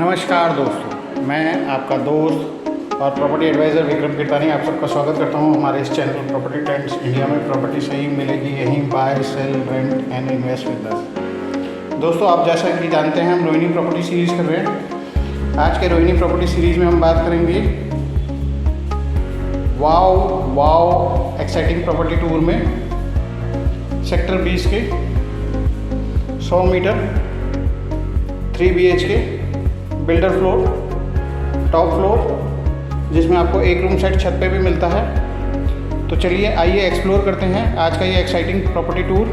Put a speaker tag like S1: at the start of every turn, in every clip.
S1: नमस्कार दोस्तों, मैं आपका दोस्त और प्रॉपर्टी एडवाइज़र विक्रम कीर्तानी आप सबका स्वागत करता हूं हमारे इस चैनल प्रॉपर्टी ट्रेंड्स इंडिया में। प्रॉपर्टी सही मिलेगी यहीं, buy sell rent and invest with us. दोस्तों, आप जैसा कि जानते हैं हम रोहिणी प्रॉपर्टी सीरीज़ कर रहे हैं। आज के रोहिणी प्रॉपर्टी सीरीज़ में हम बात करेंगे वाव एक्साइटिंग प्रॉपर्टी टूर में सेक्टर 20 के 100 metre 3 BHK builder floor, top floor, जिसमें आपको एक रूम सेट छत पे भी मिलता है। तो चलिए आइए एक्सप्लोर करते हैं आज का ये एक्साइटिंग प्रॉपर्टी टूर।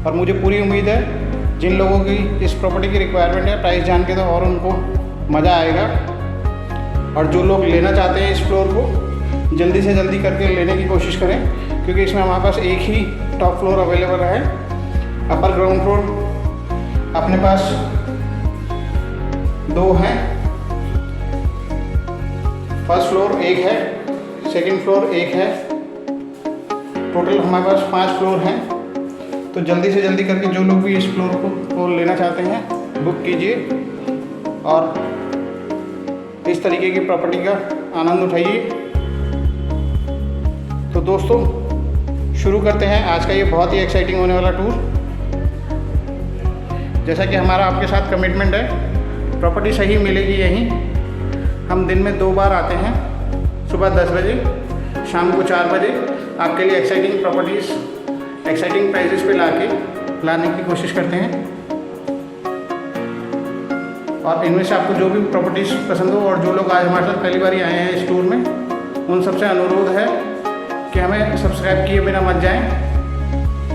S1: और मुझे पूरी उम्मीद है जिन लोगों की इस प्रॉपर्टी की रिक्वायरमेंट है, प्राइस जान के तो और उनको मज़ा आएगा। और जो लोग लेना चाहते हैं इस फ्लोर को जल्दी से जल्दी करके लेने की कोशिश करें, क्योंकि इसमें हमारे पास एक ही टॉप फ्लोर अवेलेबल है। अपर ग्राउंड फ्लोर अपने पास 2 हैं, फर्स्ट फ्लोर 1 है, सेकंड फ्लोर 1 है, टोटल हमारे पास 5 फ्लोर हैं। तो जल्दी से जल्दी करके जो लोग भी इस फ्लोर को लेना चाहते हैं बुक कीजिए और इस तरीके की प्रॉपर्टी का आनंद उठाइए। तो दोस्तों, शुरू करते हैं आज का ये बहुत ही एक्साइटिंग होने वाला टूर। जैसा कि हमारा आपके साथ कमिटमेंट है, प्रॉपर्टी सही मिलेगी यहीं। हम दिन में 2 बार आते हैं, सुबह 10 बजे, शाम को 4 बजे, आपके लिए एक्साइटिंग प्रॉपर्टीज़ एक्साइटिंग प्राइजेस पे लाने की कोशिश करते हैं। और इनमें से आपको जो भी प्रॉपर्टीज़ पसंद हो, और जो लोग आज हमारे साथ पहली बार ही आए हैं इस टूर में, उन सबसे अनुरोध है कि हमें सब्सक्राइब किए बिना मत जाएं,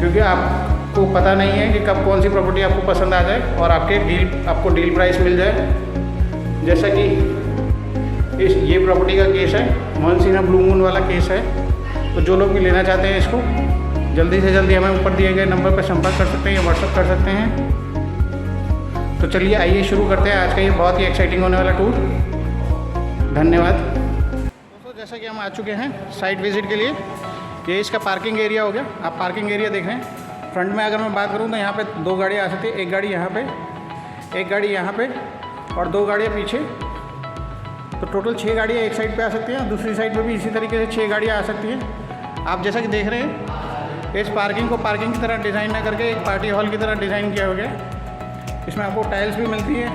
S1: क्योंकि आपको पता नहीं है कि कब कौन सी प्रॉपर्टी आपको पसंद आ जाए और आपको डील प्राइस मिल जाए। जैसा कि ये प्रॉपर्टी का केस है, मोहन सिन्हा ब्लू मून वाला केस है। तो जो लोग भी लेना चाहते हैं इसको जल्दी से जल्दी हमें ऊपर दिए गए नंबर पर संपर्क कर सकते हैं या व्हाट्सअप कर सकते हैं। तो चलिए आइए शुरू करते हैं आज का ये बहुत ही एक्साइटिंग होने वाला टूर। धन्यवाद दोस्तों। जैसा कि हम आ चुके हैं साइट विजिट के लिए, ये इसका पार्किंग एरिया हो गया। आप पार्किंग एरिया देख रहे हैं। फ्रंट में अगर मैं बात करूँ तो यहाँ पे 2 गाड़ियाँ आ सकती है, एक गाड़ी यहाँ पे, एक गाड़ी यहाँ पे और 2 गाड़ियाँ पीछे। तो टोटल 6 गाड़ियाँ एक साइड पे आ सकती हैं, दूसरी साइड पे भी इसी तरीके से 6 गाड़ियाँ आ सकती हैं। आप जैसा कि देख रहे हैं, इस पार्किंग को पार्किंग की तरह डिज़ाइन ना करके एक पार्टी हॉल की तरह डिज़ाइन किया हो गया। इसमें आपको टाइल्स भी मिलती है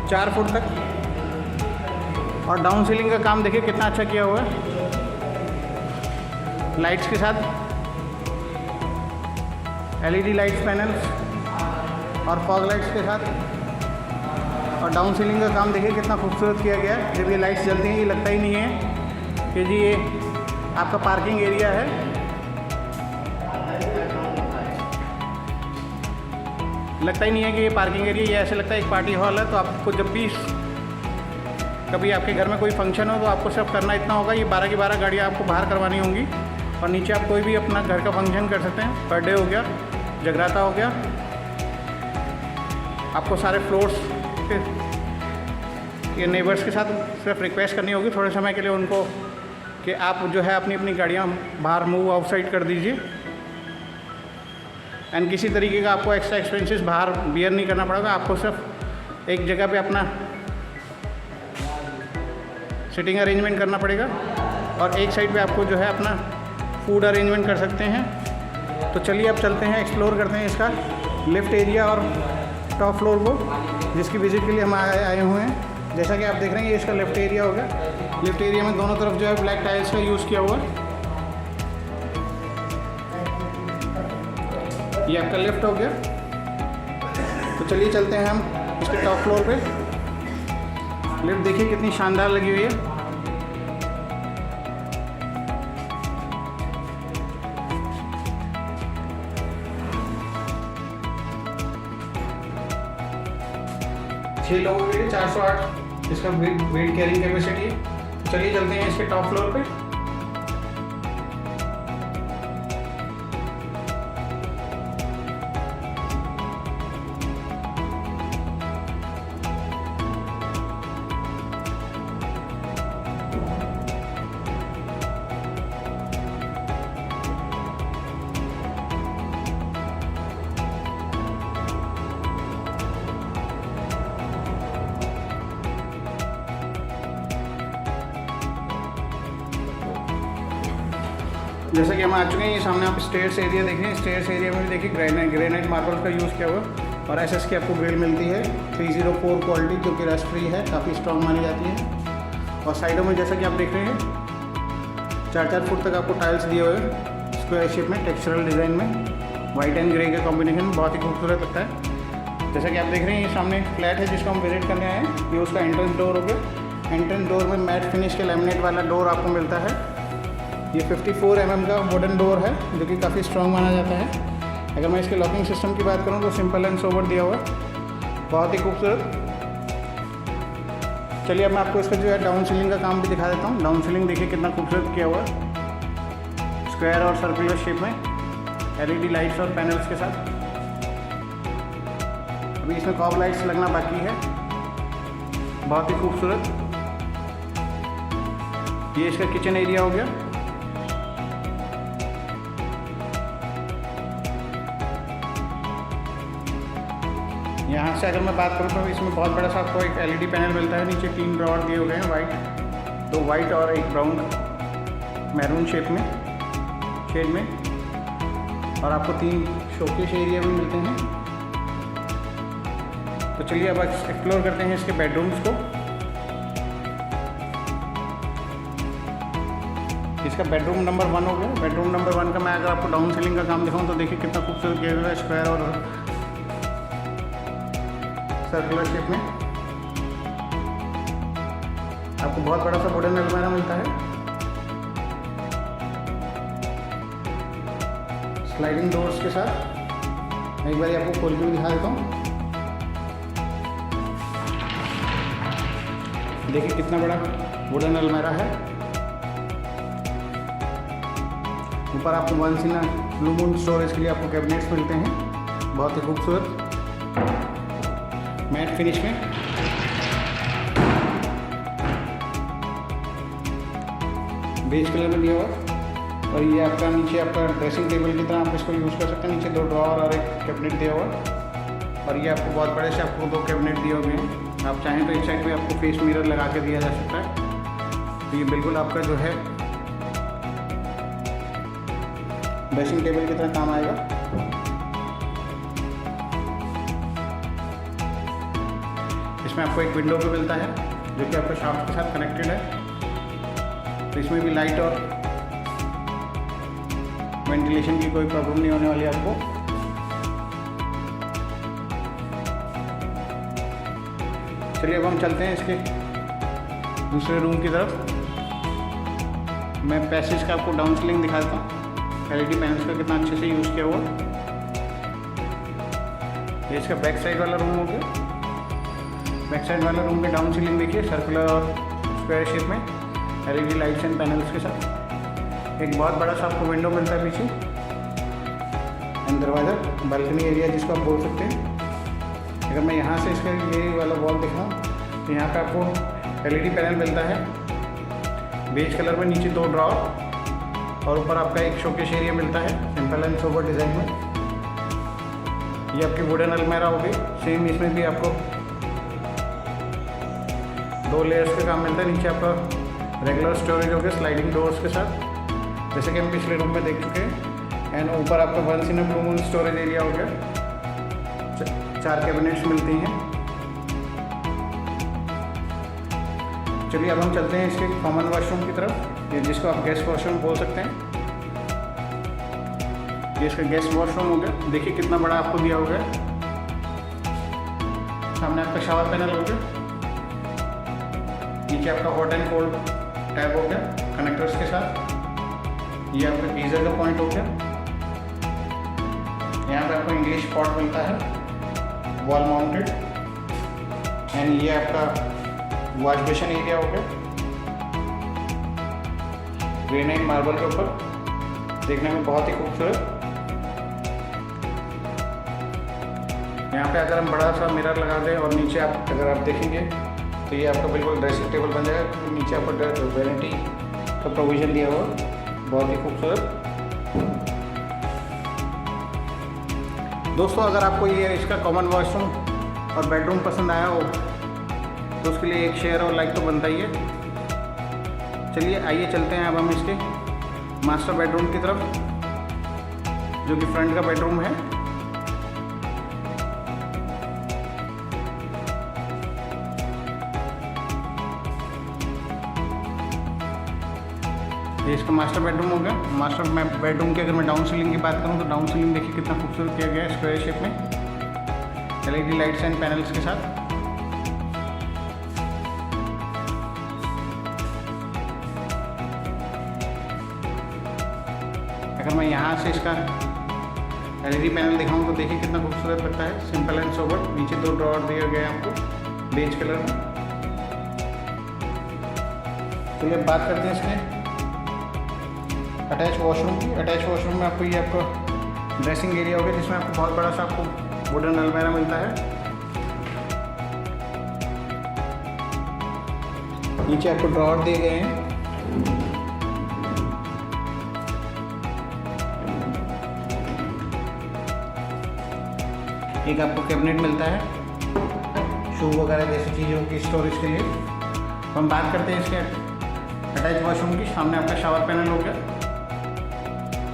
S1: 4 फुट तक, और डाउन सीलिंग का काम देखिए कितना अच्छा किया हुआ है, लाइट्स के साथ, LED लाइट्स पैनल्स और फॉग लाइट्स के साथ। और डाउन सीलिंग का काम देखिए कितना खूबसूरत किया गया है। जब ये लाइट्स जलती हैं ये लगता ही नहीं है कि जी ये आपका पार्किंग एरिया है। लगता ही नहीं है कि ये पार्किंग एरिया, ये ऐसे लगता है एक पार्टी हॉल है। तो आपको जब भी कभी आपके घर में कोई फंक्शन हो तो आपको सिर्फ करना इतना होगा, ये 12 की 12 गाड़ियाँ आपको बाहर करवानी होंगी। और नीचे आप कोई भी अपना घर का फंक्शन कर सकते हैं, बर्थडे हो गया, जगराता हो गया। आपको सारे फ्लोर्स के नेबर्स के साथ सिर्फ रिक्वेस्ट करनी होगी थोड़े समय के लिए उनको कि आप जो है अपनी गाड़ियाँ बाहर मूव आउटसाइड कर दीजिए। एंड किसी तरीके का आपको एक्स्ट्रा एक्सपेंसेस बाहर बियर नहीं करना पड़ेगा। आपको सिर्फ एक जगह पे अपना सिटिंग अरेंजमेंट करना पड़ेगा और एक साइड पे आपको जो है अपना फूड अरेंजमेंट कर सकते हैं। तो चलिए अब चलते हैं, एक्सप्लोर करते हैं इसका लिफ्ट एरिया और टॉप फ्लोर को, जिसकी विज़िट के लिए हम आए हुए हैं। जैसा कि आप देख रहे हैं, ये इसका लिफ्ट एरिया हो गया। लिफ्ट एरिया में दोनों तरफ जो है ब्लैक टाइल्स का यूज़ किया हुआ है। ये आपका लिफ्ट हो गया। तो चलिए चलते हैं हम इसके टॉप फ्लोर पे। लिफ्ट देखिए कितनी शानदार लगी हुई है। छह लोगों के लिए 408 इसका वेट कैरिंग कैपेसिटी है। चलिए चलते हैं इसके टॉप फ्लोर पे। जैसे कि हम आ चुके हैं, ये सामने आप स्टेयर्स एरिया देख रहे हैं। स्टेयर्स एरिया में भी देखिए ग्रेनाइट मार्बल का यूज़ किया हुआ और एसएस की आपको ग्रिल मिलती है 304 क्वालिटी, जो कि रस्ट फ्री है, काफ़ी स्ट्रॉन्ग मानी जाती है। और साइडों में जैसा कि आप देख रहे हैं 4-4 फुट तक आपको टाइल्स दिए हुए हैं स्क्वायर शेप में, टेक्सचरल डिज़ाइन में, वाइट एंड ग्रे का कॉम्बिनेशन बहुत ही खूबसूरत लगता है। जैसा कि आप देख रहे हैं, ये सामने फ्लैट है जिसको हम विजिट करने आए हैं। ये उसका एंट्रेंस डोर हो गया। एंट्रेंस डोर में मैट फिनिश के लैमिनेट वाला डोर आपको मिलता है। ये 54 mm का वुडन डोर है, जो कि काफ़ी स्ट्रॉन्ग माना जाता है। अगर मैं इसके लॉकिंग सिस्टम की बात करूँ तो सिंपल एंड सोबर दिया हुआ है, बहुत ही खूबसूरत। चलिए अब मैं आपको इसका जो है डाउन सीलिंग का काम भी दिखा देता हूँ। डाउन सीलिंग देखिए कितना खूबसूरत किया हुआ है, स्क्वायर और सर्कुलर शेप में, LED लाइट्स और पैनल्स के साथ। अभी इसमें कॉब लाइट्स लगना बाकी है, बहुत ही खूबसूरत। ये इसका किचन एरिया हो गया। यहाँ से अगर मैं बात करूँ तो इसमें बहुत बड़ा सा आपको एक LED पैनल मिलता है। नीचे 3 ड्रॉअर दिए हुए हैं, वाइट, 2 वाइट और एक ब्राउन मैरून शेड में, और आपको 3 शोकेस एरिया भी मिलते हैं। तो चलिए अब एक्सप्लोर करते हैं इसके बेडरूम्स को। इसका बेडरूम नंबर 1 हो गया। बेडरूम नंबर 1 का मैं अगर आपको डाउन सीलिंग का काम दिखाऊँ तो देखिए कितना खूबसूरत किया हुआ है, स्क्वायर और सर्कुलर शेप में। आपको बहुत बड़ा सा वुडन अलमारा मिलता है, स्लाइडिंग डोर्स के साथ। एक बार आपको खोल के भी दिखा देता हूँ। देखिए कितना बड़ा वुडन अलमारा है। ऊपर आपको once in blue moon storage के लिए आपको कैबिनेट्स मिलते हैं, बहुत ही खूबसूरत मैट फिनिश में। बेज कलर में दिया हुआ। और ये आपका नीचे आपका ड्रेसिंग टेबल की तरह आप इसको यूज़ कर सकते हैं। नीचे 2 ड्रॉअर और एक कैबिनेट दिया हुआ। और ये आपको बहुत बड़े से आपको 2 कैबिनेट दिए हुए हैं। आप चाहें तो एक साइड पे आपको फेस मिरर लगा के दिया जा सकता है। तो ये बिल्कुल आपका जो है ड्रेसिंग टेबल की तरह काम आएगा। इसमें आपको एक विंडो भी मिलता है जो कि आपके शाफ्ट के साथ कनेक्टेड है। तो इसमें भी लाइट और वेंटिलेशन की कोई प्रॉब्लम नहीं होने वाली आपको। चलिए अब हम चलते हैं इसके दूसरे रूम की तरफ। मैं पैसेज का आपको डाउन सीलिंग दिखा देता हूँ। LED पैनल्स का कितना अच्छे से यूज़ किया हुआ। ये इसका बैक साइड वाला रूम हो गया। बैक साइड वाला रूम के डाउन सीलिंग देखिए, सर्कुलर और स्क्वायर शेप में, LED लाइट्स एंड पैनल्स के साथ। एक बहुत बड़ा सा आपको विंडो मिलता है पीछे, एंड दरवाज़ा, बालकनी एरिया जिसको आप बोल सकते हैं। अगर मैं यहाँ से इसका ये वाला वॉल दिखाऊँ तो यहाँ पे आपको LED पैनल मिलता है बेज कलर में, नीचे 2 ड्रॉअर और ऊपर आपका एक शोकेस एरिया मिलता है सिंपल एंड सोबर डिज़ाइन में। ये आपकी वुडन अलमारा होगी। सेम इसमें भी आपको 2 लेयर्स का काम मिलता है। नीचे आपका रेगुलर स्टोरेज हो गया स्लाइडिंग डोर्स के साथ, जैसे कि हम पिछले रूम में देख चुके हैं। एंड ऊपर आपका once in blue moon storage area हो गया। 4 कैबिनेट्स मिलती हैं। चलिए अब हम चलते हैं इसके कॉमन वॉशरूम की तरफ, ये जिसको आप गेस्ट वॉशरूम बोल सकते हैं। ये इसका गेस्ट वॉशरूम हो गया। देखिए कितना बड़ा आपको दिया हो गया। सामने आपका शावर पैनल हो गया। नीचे आपका हॉट एंड कोल्ड टैब हो गया कनेक्टर्स के साथ। ये आपका गीज़र का पॉइंट हो गया। यहाँ पे आपको इंग्लिश पॉट मिलता है वॉल माउंटेड। एंड ये आपका वॉश बेसिन एरिया हो गया ग्रेनाइट मार्बल के ऊपर, देखने में बहुत ही खूबसूरत। यहाँ पे अगर हम बड़ा सा मिरर लगा दें और नीचे आप अगर आप देखेंगे तो ये आपका बिल्कुल ड्रेसिंग टेबल बन जाएगा, क्योंकि नीचे आपको वैनिटी का प्रोविज़न दिया हुआ, बहुत ही खूबसूरत। दोस्तों अगर आपको ये इसका कॉमन वॉशरूम और बेडरूम पसंद आया हो तो उसके लिए एक शेयर और लाइक तो बनता ही है। चलिए आइए चलते हैं अब हम इसके मास्टर बेडरूम की तरफ, जो कि फ्रंट का बेडरूम है। ये इसका मास्टर बेडरूम हो गया। मास्टर बेडरूम की अगर मैं डाउन सीलिंग की बात करूं तो डाउन सीलिंग देखिए कितना खूबसूरत किया गया है स्क्वायर शेप में, LED लाइट्स एंड पैनल्स के साथ। अगर मैं यहाँ से इसका LED पैनल दिखाऊं तो देखिए कितना खूबसूरत लगता है, सिंपल एंड सोबर। नीचे 2 ड्रॉअर दिए गए हैं आपको बेज कलर में। चलिए बात करते हैं इसके अटैच वॉशरूम की। अटैच वॉशरूम में आपको ये आपका ड्रेसिंग एरिया होगा, जिसमें आपको बहुत बड़ा सा आपको वुडन अलमीरा मिलता है। नीचे आपको ड्रॉअर दिए गए हैं। एक आपको कैबिनेट मिलता है शू वगैरह जैसी चीज़ों की स्टोरेज के लिए। हम बात करते हैं इसके अटैच वॉशरूम की। सामने आपका शावर पैनल हो गया,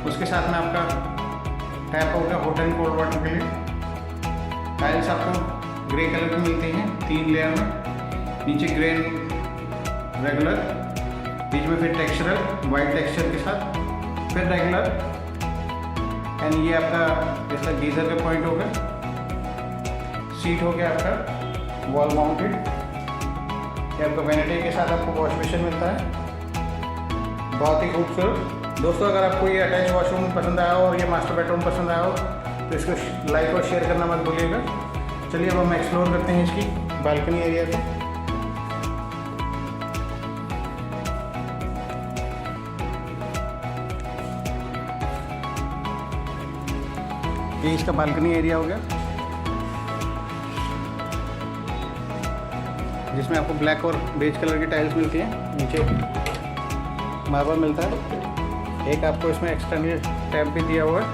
S1: उसके साथ में आपका टैप हो गया हॉट एंड कोल्ड वाटर के लिए। टाइल्स आपको ग्रे कलर की मिलती हैं 3 लेयर में। नीचे ग्रे रेगुलर, बीच में फिर टेक्सचरल वाइट टेक्सचर के साथ, फिर रेगुलर। एंड ये आपका इसका गीजर का पॉइंट हो गया। सीट हो गया आपका वॉल माउंटेड। ये आपका वैनिटी के साथ आपको वॉश बेसिन मिलता है, बहुत ही खूबसूरत। दोस्तों अगर आपको ये अटैच वॉशरूम पसंद आया हो और ये मास्टर बेडरूम पसंद आया हो तो इसको लाइक और शेयर करना मत भूलिएगा। चलिए अब हम एक्सप्लोर करते हैं इसकी बालकनी एरिया को। ये इसका बालकनी एरिया हो गया, जिसमें आपको ब्लैक और बेज कलर की टाइल्स मिलती हैं। नीचे मार्बल मिलता है। एक आपको इसमें एक्सटर्नल टैप भी दिया हुआ है।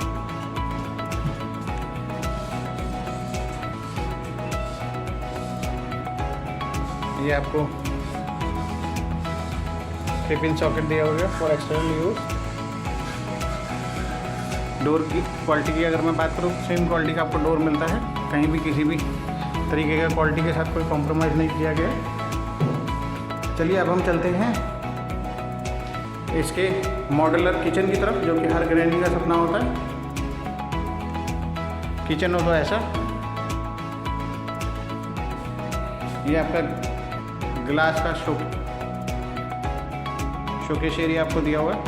S1: ये आपको 3-पिन सॉकेट दिया हुआ है फॉर एक्सटर्नल यूज। डोर की क्वालिटी की अगर मैं बात करूँ, सेम क्वालिटी का आपको डोर मिलता है। कहीं भी किसी भी तरीके का क्वालिटी के साथ कोई कॉम्प्रोमाइज़ नहीं किया गया। चलिए अब हम चलते हैं इसके मॉड्यूलर किचन की तरफ, जो कि हर गृहिणी का सपना होता है। किचन हो तो ऐसा। ये आपका ग्लास का शोकेस एरिया आपको दिया हुआ है।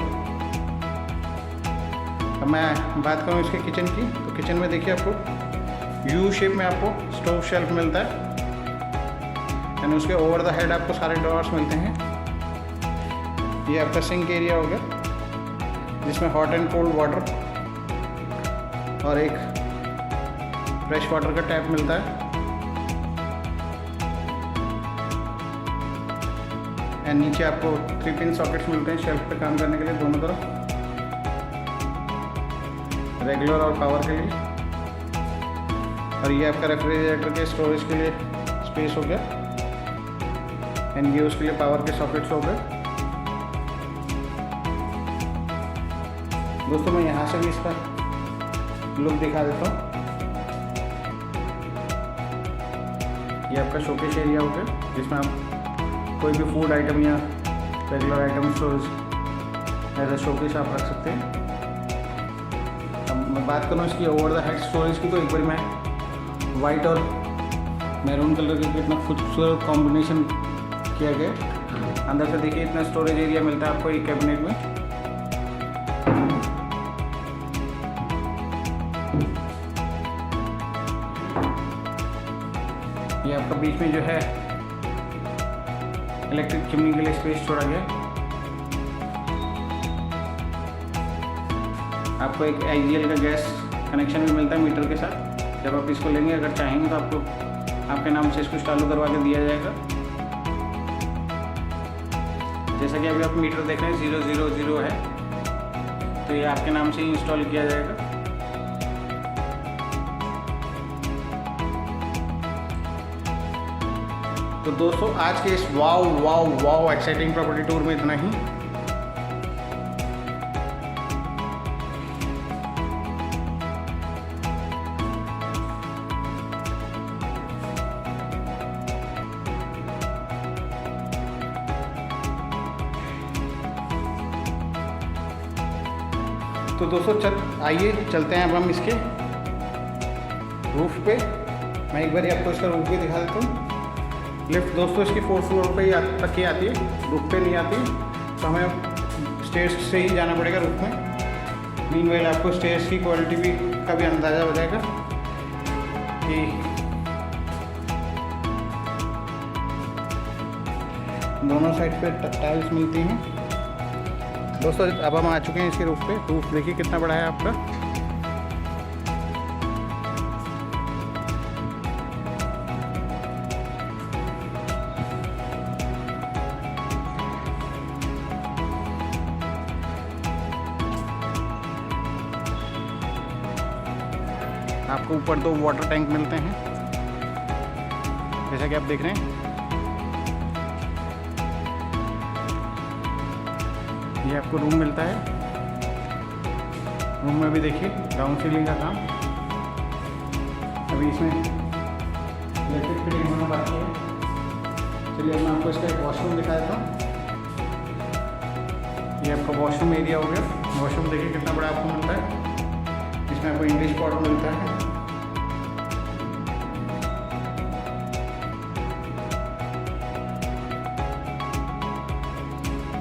S1: अब मैं बात करूँ इसके किचन की, तो किचन में देखिए आपको यू शेप में आपको स्टोव शेल्फ मिलता है। एंड उसके ओवर द हेड आपको सारे ड्रॉअर्स मिलते हैं। ये आपका सिंक एरिया हो गया, जिसमें हॉट एंड कोल्ड वाटर और एक फ्रेश वाटर का टैप मिलता है। एंड नीचे आपको 3-पिन सॉकेट्स मिलते हैं शेल्फ पे काम करने के लिए दोनों तरफ, रेगुलर और पावर के लिए। और ये आपका रेफ्रिजरेटर के स्टोरेज के लिए स्पेस हो गया। एंड ये उसके लिए पावर के सॉकेट्स हो गए। दोस्तों मैं यहाँ से भी इसका लुक दिखा देता हूँ। ये आपका शोकेस एरिया हो गया, जिसमें आप कोई भी फूड आइटम या regular item storage as a showcase आप रख सकते हैं। अब मैं बात करूँ इसकी ओवर द हेड स्टोरेज की, तो एक बार मैं वाइट और मैरून कलर के कितना खूबसूरत कॉम्बिनेशन किया गया। अंदर से देखिए इतना स्टोरेज एरिया मिलता है आपको एक कैबिनेट में। ये आपका बीच में जो है इलेक्ट्रिक चिमनी के लिए स्पेस छोड़ा गया। आपको एक IGL का गैस कनेक्शन भी मिलता है मीटर के साथ। जब आप इसको लेंगे, अगर चाहेंगे तो आपको आपके नाम से इसको चालू करवा के दिया जाएगा। जैसा कि अभी आप मीटर देख रहे हैं 000 है, तो ये आपके नाम से ही इंस्टॉल किया जाएगा। तो दोस्तों आज के इस वाव एक्साइटिंग प्रॉपर्टी टूर में इतना ही। तो दोस्तों आइए चलते हैं अब हम इसके रूफ पे। मैं एक बार आपको इसका रूफ भी दिखा देता हूँ। लिफ्ट दोस्तों इसकी 4th फ्लोर पे ही तक ही आती है, रूफ पे नहीं आती, तो हमें स्टेयर्स से ही जाना पड़ेगा रूफ में। मीनवाइल आपको स्टेयर्स की क्वालिटी भी का भी अंदाज़ा हो जाएगा कि दोनों साइड पे टाइल्स मिलती हैं। दोस्तों अब हम आ चुके हैं इसके रूफ पे। रूफ देखिए कितना बड़ा है आपका। आपको ऊपर 2 वाटर टैंक मिलते हैं जैसा कि आप देख रहे हैं। ये आपको रूम मिलता है। रूम में भी देखिए डाउन सीलिंग का काम। अभी इसमें इलेक्ट्रिक फिटिंग होना बाकी है। चलिए मैं आपको इसका एक वॉशरूम दिखा देता हूँ। ये आपका वॉशरूम एरिया हो गया। वॉशरूम देखिए कितना बड़ा आपको मिलता है। इसमें आपको इंग्लिश पॉट मिलता है।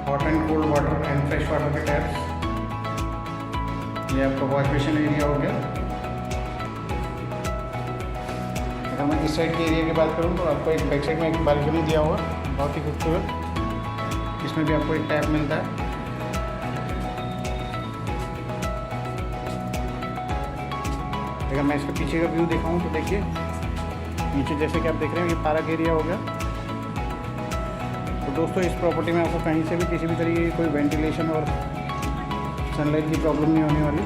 S1: Hot and cold water and fresh water के टैप्स। ये आपका वॉश बेसिन एरिया हो गया। अगर मैं इस साइड के एरिया की बात करूँ तो आपको एक बैक साइड में एक बालकनी दिया हुआ, बहुत ही खूबसूरत। इसमें भी आपको एक टैप मिलता है। अगर मैं इसके पीछे का व्यू दिखाऊँ तो देखिए नीचे जैसे कि आप देख रहे हैं ये पार्क एरिया हो गया। तो दोस्तों इस प्रॉपर्टी में आपको कहीं से भी किसी भी तरीके की कोई वेंटिलेशन और सनलाइट की प्रॉब्लम नहीं होने वाली।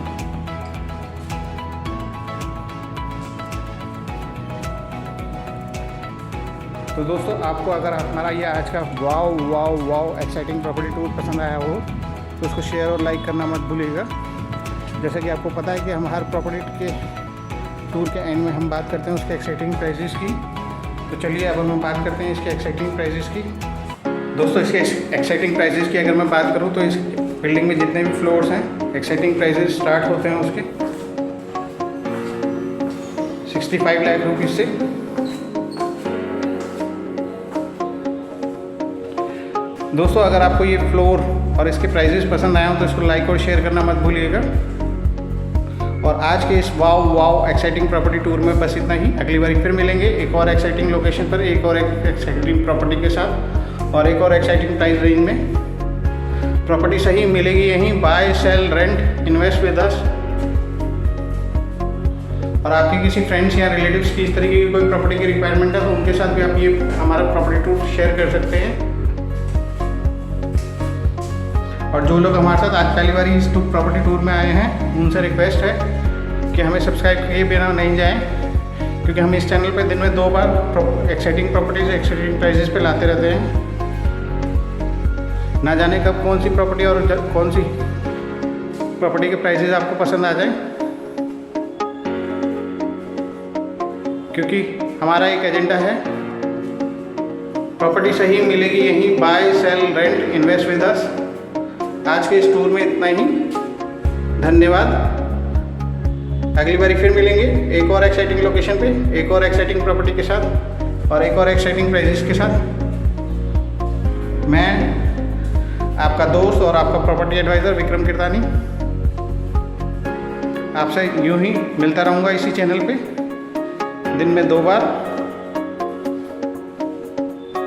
S1: तो दोस्तों आपको अगर हमारा ये आज का वाव एक्साइटिंग प्रॉपर्टी टूर पसंद आया हो तो उसको शेयर और लाइक करना मत भूलिएगा। जैसा कि आपको पता है कि हम हर प्रॉपर्टी के टूर के एंड में हम बात करते हैं उसके एक्साइटिंग प्राइजेस की। तो चलिए अब हम बात करते हैं इसके एक्साइटिंग प्राइजेस की। दोस्तों इसके एक्साइटिंग प्राइजेस की अगर मैं बात करूं तो इस बिल्डिंग में जितने भी फ्लोर्स हैं एक्साइटिंग प्राइजेस स्टार्ट होते हैं उसके 65 लाख रुपीज़ से। दोस्तों अगर आपको ये फ्लोर और इसके प्राइजेस पसंद आए हो तो इसको लाइक और शेयर करना मत भूलिएगा। और आज के इस वाव एक्साइटिंग प्रॉपर्टी टूर में बस इतना ही। अगली बार फिर मिलेंगे एक और एक्साइटिंग लोकेशन पर, एक और एक्साइटिंग प्रॉपर्टी के साथ और एक और एक्साइटिंग प्राइस रेंज में। प्रॉपर्टी सही मिलेगी यहीं। Buy sell rent invest with us. और आपकी किसी फ्रेंड्स या रिलेटिव्स की इस तरीके की कोई प्रॉपर्टी की रिक्वायरमेंट है तो उनके साथ भी आप ये हमारा प्रॉपर्टी टूर शेयर कर सकते हैं। और जो लोग हमारे साथ आज पहली बार इस प्रॉपर्टी टूर में आए हैं उनसे रिक्वेस्ट है कि हमें सब्सक्राइब किए बिना नहीं जाएं, क्योंकि हम इस चैनल पे दिन में 2 बार एक्साइटिंग प्रॉपर्टीज एक्साइटिंग प्राइजेस पे लाते रहते हैं। ना जाने कब कौन सी प्रॉपर्टी और कौन सी प्रॉपर्टी के प्राइजेस आपको पसंद आ जाए, क्योंकि हमारा एक एजेंडा है प्रॉपर्टी सही मिलेगी यहीं। Buy sell rent invest with us. आज के इस टूर में इतना ही। धन्यवाद। अगली बार फिर मिलेंगे एक और एक्साइटिंग लोकेशन पे, एक और एक्साइटिंग प्रॉपर्टी के साथ और एक और एक्साइटिंग प्राइजेस के साथ। मैं आपका दोस्त और आपका प्रॉपर्टी एडवाइज़र विक्रम किरतानी आपसे यूं ही मिलता रहूँगा इसी चैनल पे दिन में 2 बार।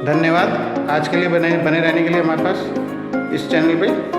S1: धन्यवाद आज के लिए बने रहने के लिए हमारे पास इस चैनल पे।